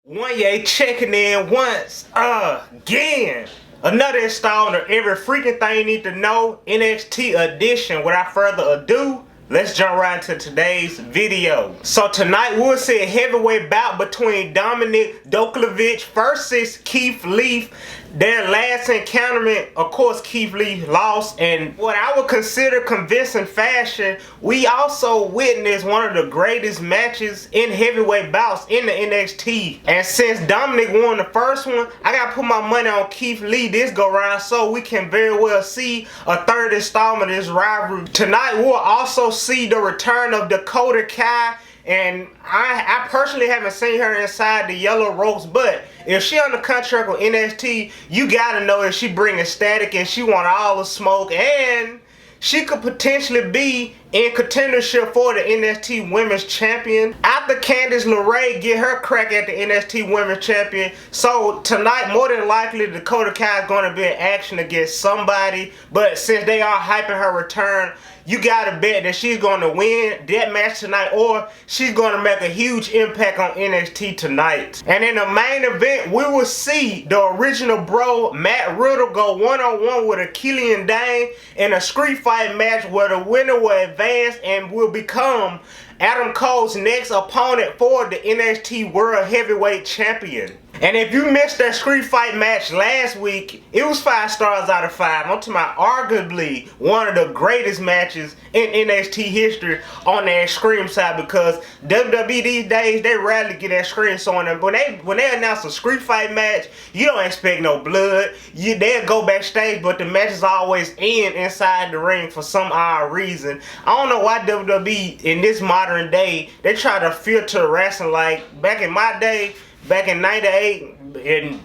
Wanya checking in once again. Another installment of every freaking thing you need to know, NXT edition. Without further ado, let's jump right into today's video. So tonight we'll see a heavyweight bout between Dominic Dokovic versus Keith Lee. Their last encounter, of course, Keith Lee lost, and what I would consider convincing fashion, we also witnessed one of the greatest matches in heavyweight bouts in the NXT. And since Dominic won the first one, I gotta put my money on Keith Lee this go round, so we can very well see a third installment of this rivalry. Tonight we'll also see the return of Dakota Kai. And I personally haven't seen her inside the Yellow Ropes, but if she on the contract with NXT, you gotta know that she bringing static and she want all the smoke, and she could potentially be in contendership for the NXT Women's Champion after Candice LeRae get her crack at the NXT Women's Champion. So tonight, more than likely, Dakota Kai is going to be in action against somebody, but since they are hyping her return, you gotta bet that she's going to win that match tonight, or she's going to make a huge impact on NXT tonight. And in the main event, we will see the original bro Matt Riddle go one-on-one with a Killian Dane in a street fight match where the winner will advance and will become Adam Cole's next opponent for the NXT World Heavyweight Champion. And if you missed that street fight match last week, it was 5 stars out of 5. I'm talking about arguably one of the greatest matches in NXT history on the extreme side, because WWE these days, they rarely get extreme. So when they announce a street fight match, you don't expect no blood. They'll go backstage, but the match is always inside the ring for some odd reason. I don't know why WWE in this modern day, they try to filter wrestling. Like back in my day, back in 98, in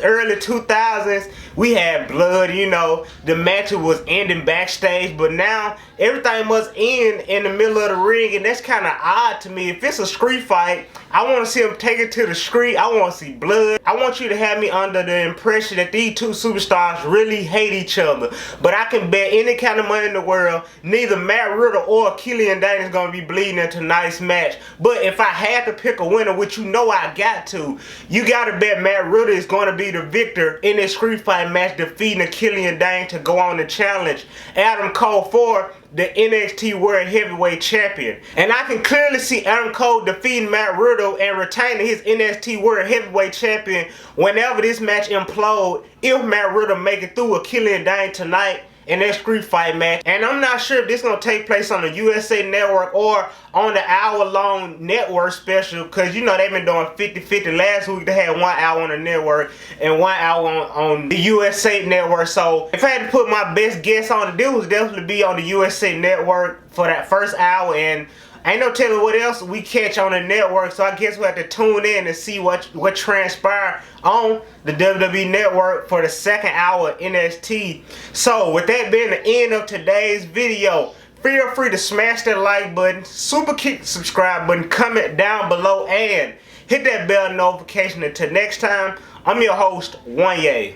early 2000s, we had blood, you know, the match was ending backstage, but now everything must end in the middle of the ring, and that's kind of odd to me. If it's a street fight, I want to see them take it to the street. I want to see blood. I want you to have me under the impression that these two superstars really hate each other. But I can bet any kind of money in the world, neither Matt Riddle or Killian Dane is going to be bleeding in tonight's match. But if I had to pick a winner, which you know I got to, you got to bet Matt Riddle is going to be the victor in this street fight match, defeating Killian Dane to go on to challenge Adam Cole for the NXT World Heavyweight Champion. And I can clearly see Adam Cole defeating Matt Riddle and retaining his NXT World Heavyweight Champion whenever this match implodes, if Matt Riddle make it through a Killian Dane tonight in that street fight match. And I'm not sure if this is going to take place on the USA Network or on the hour-long network special, because you know they've been doing 50-50. Last week they had 1 hour on the network and 1 hour on the USA Network. So if I had to put my best guess on it, this would definitely be on the USA Network for that first hour, and ain't no telling what else we catch on the network, so I guess we have to tune in and see what transpired on the WWE Network for the second hour of NXT. So with that being the end of today's video, feel free to smash that like button, super kick the subscribe button, comment down below, and hit that bell notification. Until next time, I'm your host, Wanya.